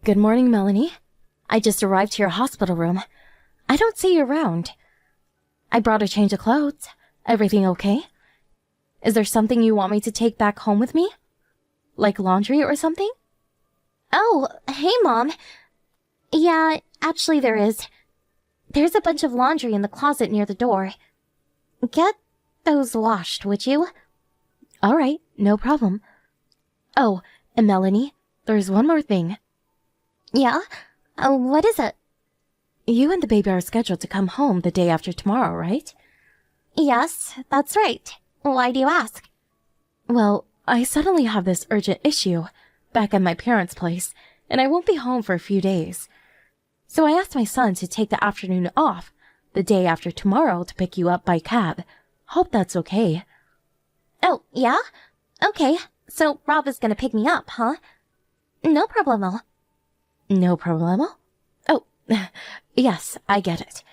Good morning, Melanie. I just arrived to your hospital room. I don't see you around. I brought a change of clothes. Everything okay? Is there something you want me to take back home with me? Like laundry or something? Oh, hey, Mom. Yeah, actually there is. There's a bunch of laundry in the closet near the door. Get those washed, would you? All right, no problem. Oh, and Melanie, there's one more thing. Yeah? What is it? You and the baby are scheduled to come home the day after tomorrow, right? Yes, that's right. Why do you ask? Well, I suddenly have this urgent issue back at my parents' place, and I won't be home for a few days. So I asked my son to take the afternoon off the day after tomorrow to pick you up by cab. Hope that's okay. Oh, yeah? Okay, so Rob is gonna pick me up, huh? No problemo. No problemo? Oh, yes, I get it.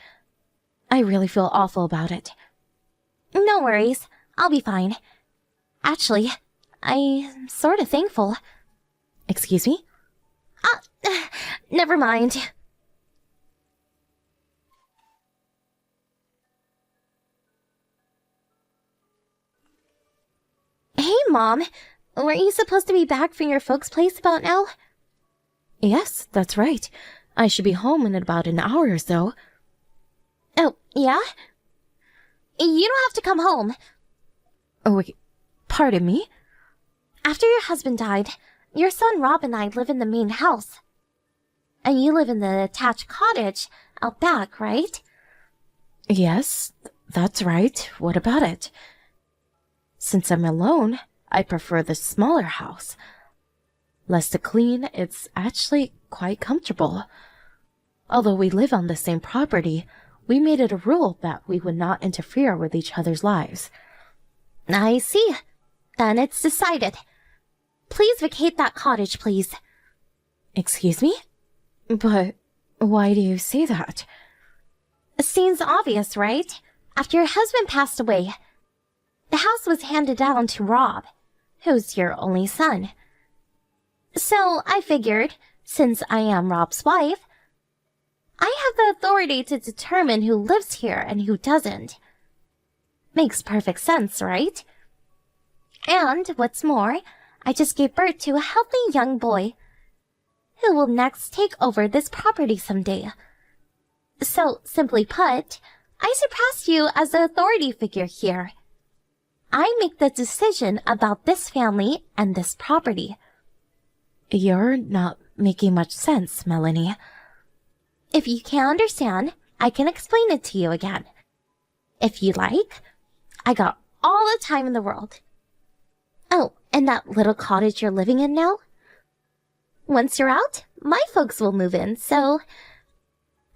I really feel awful about it. No worries, I'll be fine. Actually, I'm sorta thankful. Excuse me? Never mind. Hey, Mom. Weren't you supposed to be back from your folks' place about now? Yes, that's right. I should be home in about an hour or so. Oh, yeah? You don't have to come home. Oh, wait, pardon me? After your husband died, your son Rob and I live in the main house. And you live in the attached cottage out back, right? Yes, that's right. What about it? Since I'm alone, I prefer the smaller house. Less to clean, it's actually quite comfortable. Although we live on the same property, we made it a rule that we would not interfere with each other's lives. I see. Then it's decided. Please vacate that cottage, please. Excuse me? But why do you say that? Seems obvious, right? After your husband passed away, the house was handed down to Rob, who's your only son. So I figured, since I am Rob's wife, I have the authority to determine who lives here and who doesn't. Makes perfect sense, right? And what's more, I just gave birth to a healthy young boy who will next take over this property someday. So, simply put, I surpass you as the authority figure here. I make the decision about this family and this property. You're not making much sense, Melanie. If you can't understand, I can explain it to you again. If you like, I got all the time in the world. Oh, and that little cottage you're living in now? Once you're out, my folks will move in, so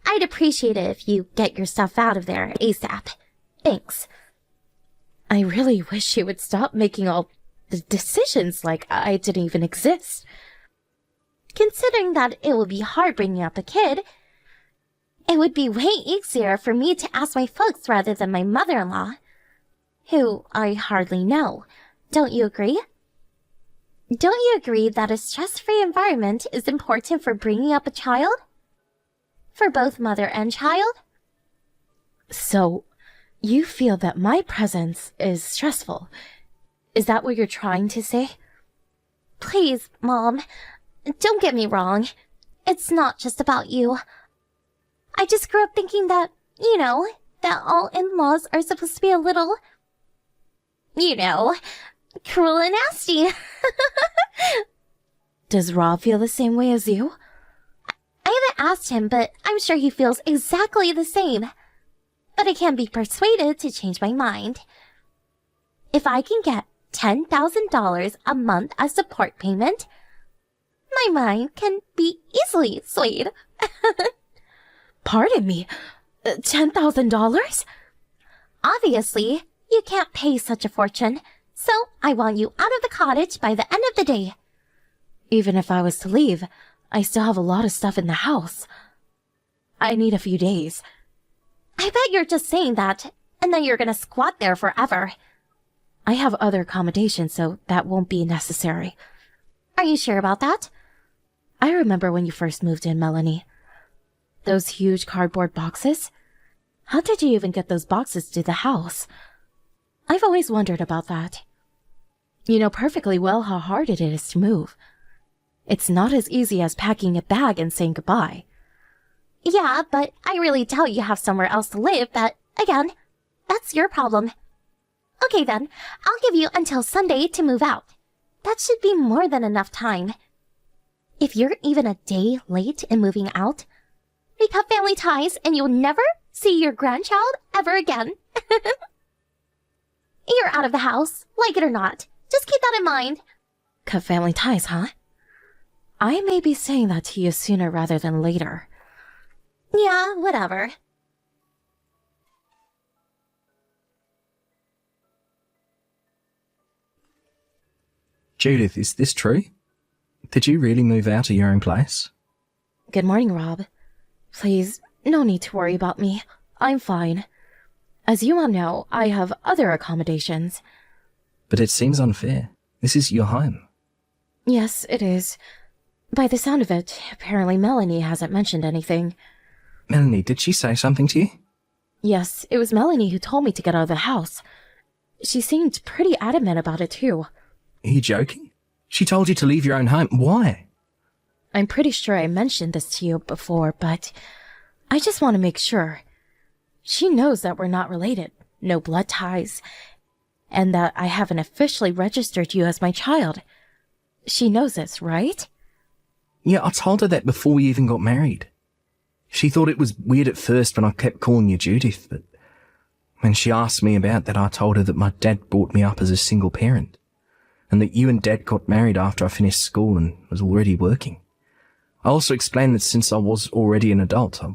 I'd appreciate it if you get your stuff out of there ASAP. Thanks. I really wish you would stop making all the decisions like I didn't even exist. Considering that it would be hard bringing up a kid, it would be way easier for me to ask my folks rather than my mother-in-law, who I hardly know. Don't you agree? Don't you agree that a stress-free environment is important for bringing up a child? For both mother and child? So, you feel that my presence is stressful. Is that what you're trying to say? Please, Mom, don't get me wrong. It's not just about you. I just grew up thinking that, that all in-laws are supposed to be a little, cruel and nasty. Does Rob feel the same way as you? I haven't asked him, but I'm sure he feels exactly the same. But I can't be persuaded to change my mind. If I can get $10,000 a month as support payment, my mind can be easily swayed. Pardon me, $10,000? Obviously, you can't pay such a fortune, so I want you out of the cottage by the end of the day. Even if I was to leave, I still have a lot of stuff in the house. I need a few days. I bet you're just saying that, and then you're gonna squat there forever. I have other accommodations, so that won't be necessary. Are you sure about that? I remember when you first moved in, Melanie. Those huge cardboard boxes? How did you even get those boxes to the house? I've always wondered about that. You know perfectly well how hard it is to move. It's not as easy as packing a bag and saying goodbye. Yeah, but I really doubt you have somewhere else to live, but again, that's your problem. Okay then, I'll give you until Sunday to move out. That should be more than enough time. If you're even a day late in moving out, we cut family ties and you'll never see your grandchild ever again. You're out of the house, like it or not. Just keep that in mind. Cut family ties, huh? I may be saying that to you sooner rather than later. Yeah, whatever. Judith, is this true? Did you really move out of your own place? Good morning, Rob. Please, no need to worry about me. I'm fine. As you all know, I have other accommodations. But it seems unfair. This is your home. Yes, it is. By the sound of it, apparently Melanie hasn't mentioned anything. Melanie, did she say something to you? Yes, it was Melanie who told me to get out of the house. She seemed pretty adamant about it, too. Are you joking? She told you to leave your own home. Why? I'm pretty sure I mentioned this to you before, but I just want to make sure. She knows that we're not related, no blood ties, and that I haven't officially registered you as my child. She knows this, right? Yeah, I told her that before we even got married. She thought it was weird at first when I kept calling you Judith, but when she asked me about that, I told her that my dad brought me up as a single parent, and that you and Dad got married after I finished school and was already working. I also explained that since I was already an adult, I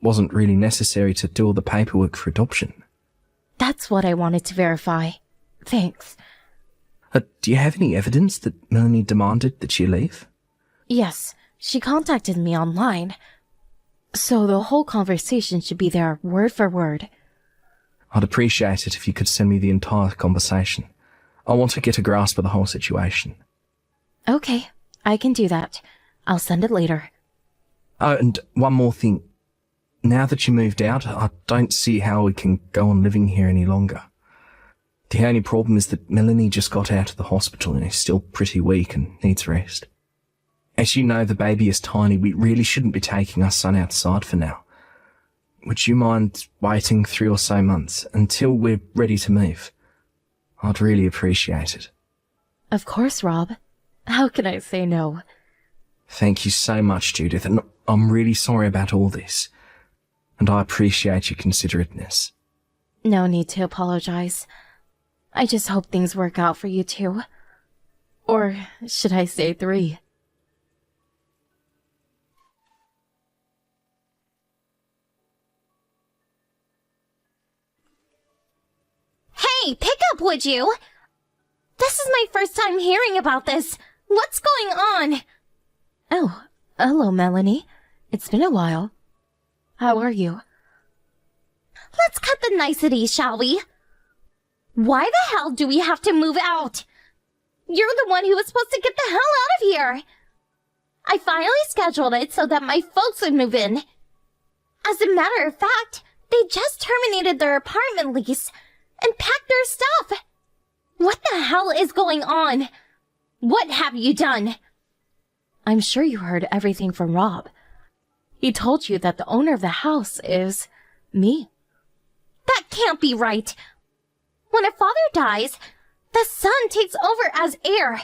wasn't really necessary to do all the paperwork for adoption. That's what I wanted to verify. Thanks. Do you have any evidence that Melanie demanded that you leave? Yes, she contacted me online. So the whole conversation should be there word for word. I'd appreciate it if you could send me the entire conversation. I want to get a grasp of the whole situation. Okay, I can do that. I'll send it later. Oh, and one more thing. Now that you moved out, I don't see how we can go on living here any longer. The only problem is that Melanie just got out of the hospital and is still pretty weak and needs rest. As you know, the baby is tiny. We really shouldn't be taking our son outside for now. Would you mind waiting 3 or so months until we're ready to move? I'd really appreciate it. Of course, Rob. How can I say no? Thank you so much, Judith, and I'm really sorry about all this. And I appreciate your considerateness. No need to apologize. I just hope things work out for you two. Or should I say 3? Hey, pick up, would you? This is my first time hearing about this. What's going on? Oh, hello, Melanie. It's been a while. How are you? Let's cut the niceties, shall we? Why the hell do we have to move out? You're the one who was supposed to get the hell out of here. I finally scheduled it so that my folks would move in. As a matter of fact, they just terminated their apartment lease and packed their stuff. What the hell is going on? What have you done? I'm sure you heard everything from Rob. He told you that the owner of the house is me. That can't be right. When a father dies, the son takes over as heir.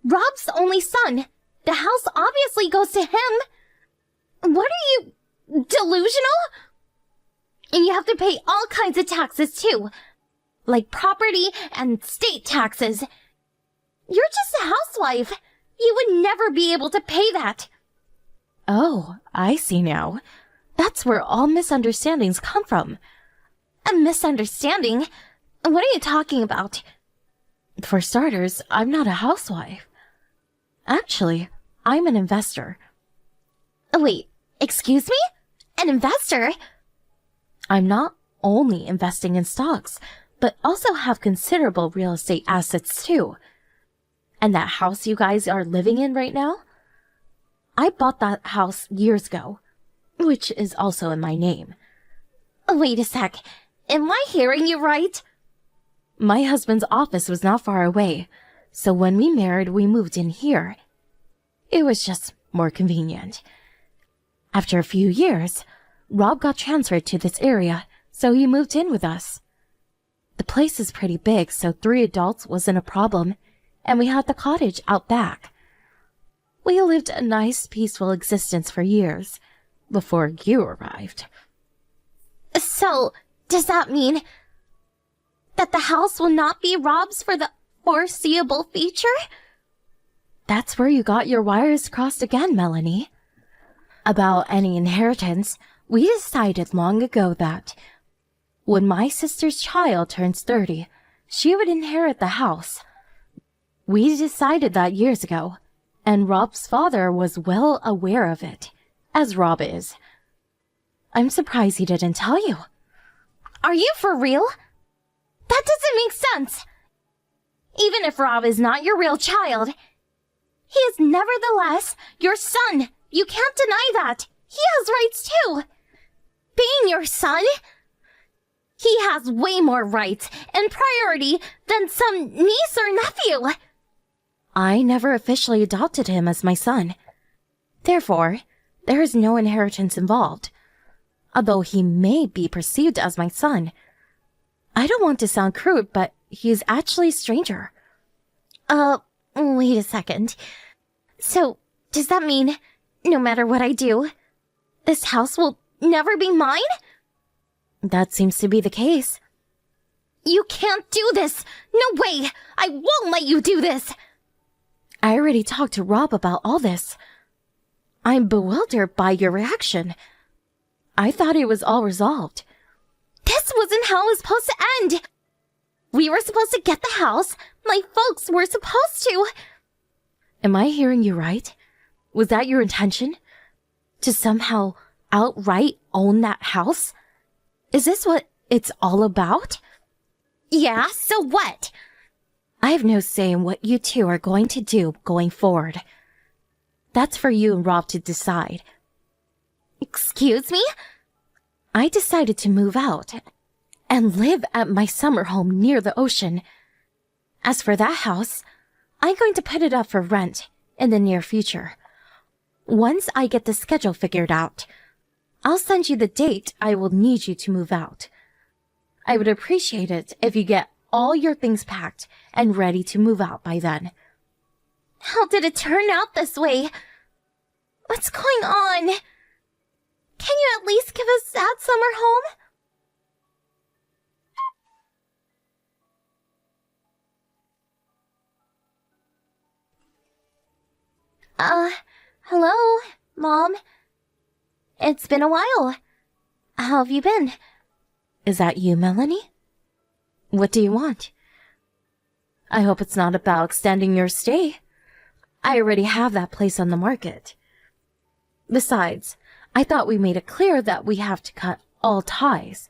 Rob's the only son. The house obviously goes to him. What are you, delusional? And you have to pay all kinds of taxes too, like property and state taxes. You're just a housewife. You would never be able to pay that. Oh, I see now. That's where all misunderstandings come from. A misunderstanding? What are you talking about? For starters, I'm not a housewife. Actually, I'm an investor. Wait, excuse me? An investor? I'm not only investing in stocks, but also have considerable real estate assets too. And that house you guys are living in right now? I bought that house years ago, which is also in my name. Wait a sec. Am I hearing you right? My husband's office was not far away, so when we married, we moved in here. It was just more convenient. After a few years, Rob got transferred to this area, so he moved in with us. The place is pretty big, so 3 adults wasn't a problem, and we had the cottage out back. We lived a nice, peaceful existence for years, before you arrived. So, does that mean that the house will not be Rob's for the foreseeable future? That's where you got your wires crossed again, Melanie. About any inheritance, we decided long ago that when my sister's child turns 30, she would inherit the house. We decided that years ago, and Rob's father was well aware of it, as Rob is. I'm surprised he didn't tell you. Are you for real? That doesn't make sense. Even if Rob is not your real child, he is nevertheless your son. You can't deny that. He has rights too. Being your son, he has way more rights and priority than some niece or nephew. I never officially adopted him as my son. Therefore, there is no inheritance involved. Although he may be perceived as my son. I don't want to sound crude, but he is actually a stranger. Wait a second. So, does that mean, no matter what I do, this house will never be mine? That seems to be the case. You can't do this! No way! I won't let you do this! I already talked to Rob about all this. I'm bewildered by your reaction. I thought it was all resolved. This wasn't how it was supposed to end! We were supposed to get the house. My folks were supposed to. Am I hearing you right? Was that your intention? To somehow outright own that house? Is this what it's all about? Yeah, so what? I have no say in what you two are going to do going forward. That's for you and Rob to decide. Excuse me? I decided to move out and live at my summer home near the ocean. As for that house, I'm going to put it up for rent in the near future. Once I get the schedule figured out, I'll send you the date I will need you to move out. I would appreciate it if you get all your things packed and ready to move out by then. How did it turn out this way? What's going on? Can you at least give us that summer home? Hello, Mom? It's been a while. How have you been? Is that you, Melanie? What do you want? I hope it's not about extending your stay. I already have that place on the market. Besides, I thought we made it clear that we have to cut all ties.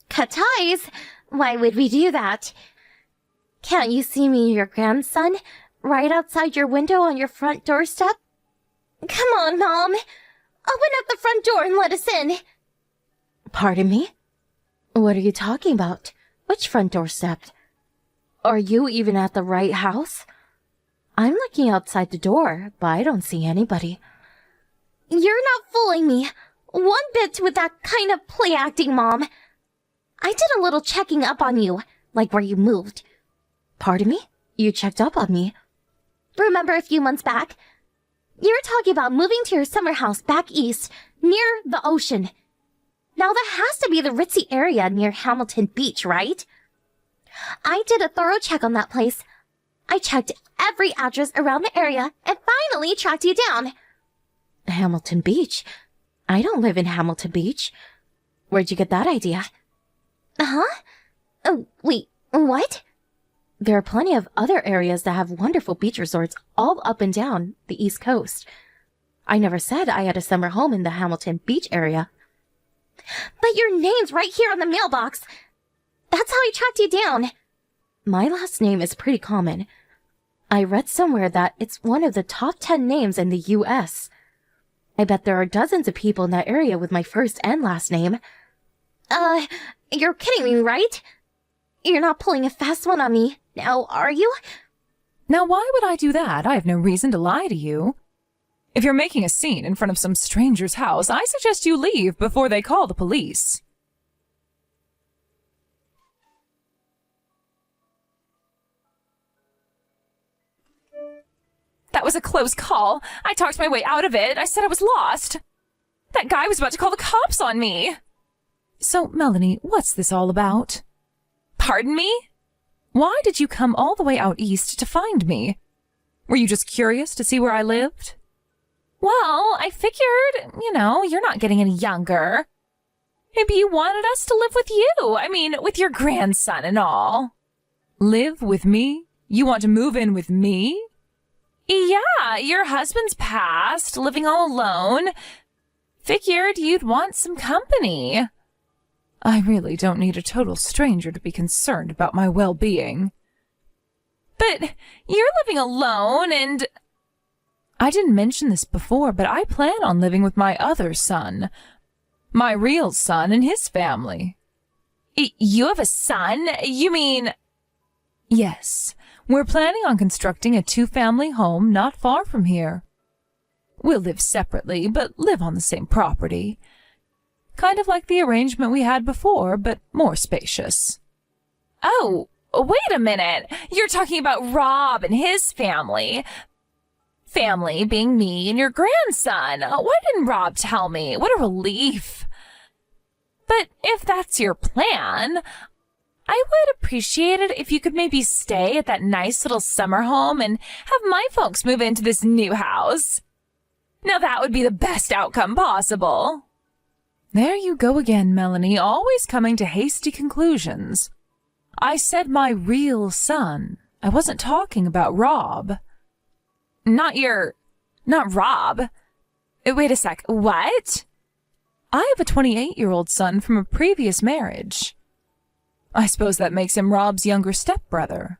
Cut ties? Why would we do that? Can't you see me and your grandson right outside your window on your front doorstep? Come on, Mom. Open up the front door and let us in. Pardon me? What are you talking about? Which front doorstep? Are you even at the right house? I'm looking outside the door, but I don't see anybody. You're not fooling me one bit with that kind of play acting, Mom. I did a little checking up on you, like where you moved. Pardon me? You checked up on me? Remember a few months back? You were talking about moving to your summer house back east, near the ocean. Now that has to be the ritzy area near Hamilton Beach, right? I did a thorough check on that place. I checked every address around the area and finally tracked you down. Hamilton Beach? I don't live in Hamilton Beach. Where'd you get that idea? Huh? Wait, what? There are plenty of other areas that have wonderful beach resorts all up and down the East Coast. I never said I had a summer home in the Hamilton Beach area. But your name's right here on the mailbox. That's how I tracked you down. My last name is pretty common. I read somewhere that it's one of the top 10 names in the US. I bet there are dozens of people in that area with my first and last name. You're kidding me, right? You're not pulling a fast one on me, now are you? Now, why would I do that? I have no reason to lie to you. If you're making a scene in front of some stranger's house, I suggest you leave before they call the police. That was a close call. I talked my way out of it. I said I was lost. That guy was about to call the cops on me. So, Melanie, what's this all about? Pardon me? Why did you come all the way out east to find me? Were you just curious to see where I lived? Well, I figured, you're not getting any younger. Maybe you wanted us to live with you. I mean, with your grandson and all. Live with me? You want to move in with me? Yeah, your husband's passed, living all alone. Figured you'd want some company. I really don't need a total stranger to be concerned about my well-being. But you're living alone and... I didn't mention this before, but I plan on living with my other son. My real son and his family. You have a son? You mean... Yes. We're planning on constructing a 2-family home not far from here. We'll live separately, but live on the same property. Kind of like the arrangement we had before, but more spacious. Oh, wait a minute. You're talking about Rob and his family. Family being me and your grandson. Why didn't Rob tell me? What a relief. But if that's your plan... I would appreciate it if you could maybe stay at that nice little summer home and have my folks move into this new house. Now that would be the best outcome possible. There you go again, Melanie, always coming to hasty conclusions. I said my real son. I wasn't talking about Rob. Not Rob. Wait a sec, what? I have a 28-year-old son from a previous marriage. I suppose that makes him Rob's younger stepbrother.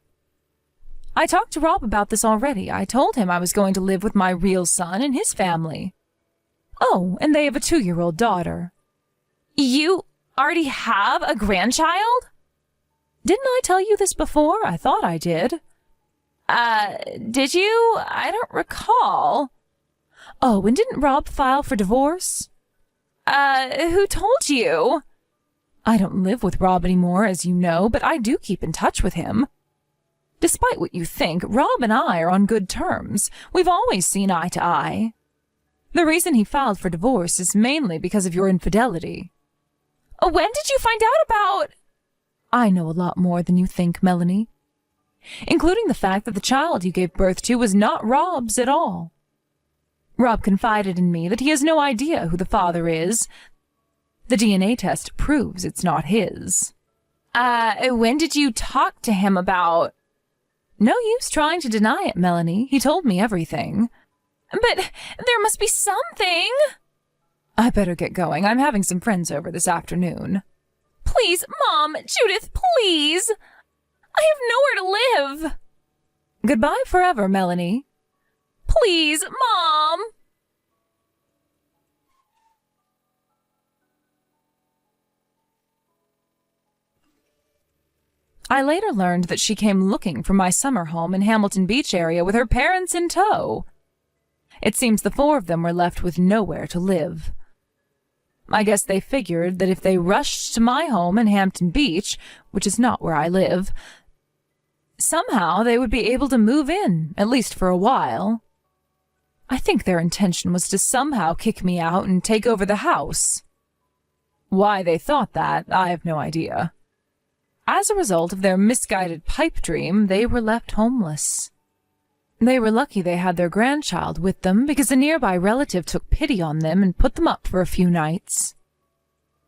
I talked to Rob about this already. I told him I was going to live with my real son and his family. Oh, and they have a 2-year-old daughter. You already have a grandchild? Didn't I tell you this before? I thought I did. Did you? I don't recall. Oh, and didn't Rob file for divorce? Who told you? I don't live with Rob anymore, as you know, but I do keep in touch with him. Despite what you think, Rob and I are on good terms. We've always seen eye to eye. The reason he filed for divorce is mainly because of your infidelity. When did you find out about... I know a lot more than you think, Melanie. Including the fact that the child you gave birth to was not Rob's at all. Rob confided in me that he has no idea who the father is. The DNA test proves it's not his. When did you talk to him about... No use trying to deny it, Melanie. He told me everything. But there must be something. I better get going. I'm having some friends over this afternoon. Please, Mom, Judith, please. I have nowhere to live. Goodbye forever, Melanie. Please, Mom. I later learned that she came looking for my summer home in Hamilton Beach area with her parents in tow. It seems the 4 of them were left with nowhere to live. I guess they figured that if they rushed to my home in Hampton Beach, which is not where I live, somehow they would be able to move in, at least for a while. I think their intention was to somehow kick me out and take over the house. Why they thought that, I have no idea. As a result of their misguided pipe dream, they were left homeless. They were lucky they had their grandchild with them because a nearby relative took pity on them and put them up for a few nights.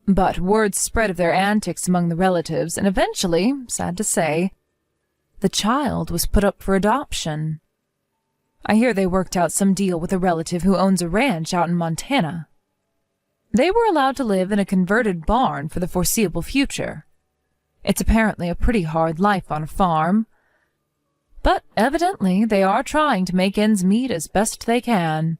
But word spread of their antics among the relatives, and eventually, sad to say, the child was put up for adoption. I hear they worked out some deal with a relative who owns a ranch out in Montana. They were allowed to live in a converted barn for the foreseeable future. It's apparently a pretty hard life on a farm. But evidently they are trying to make ends meet as best they can.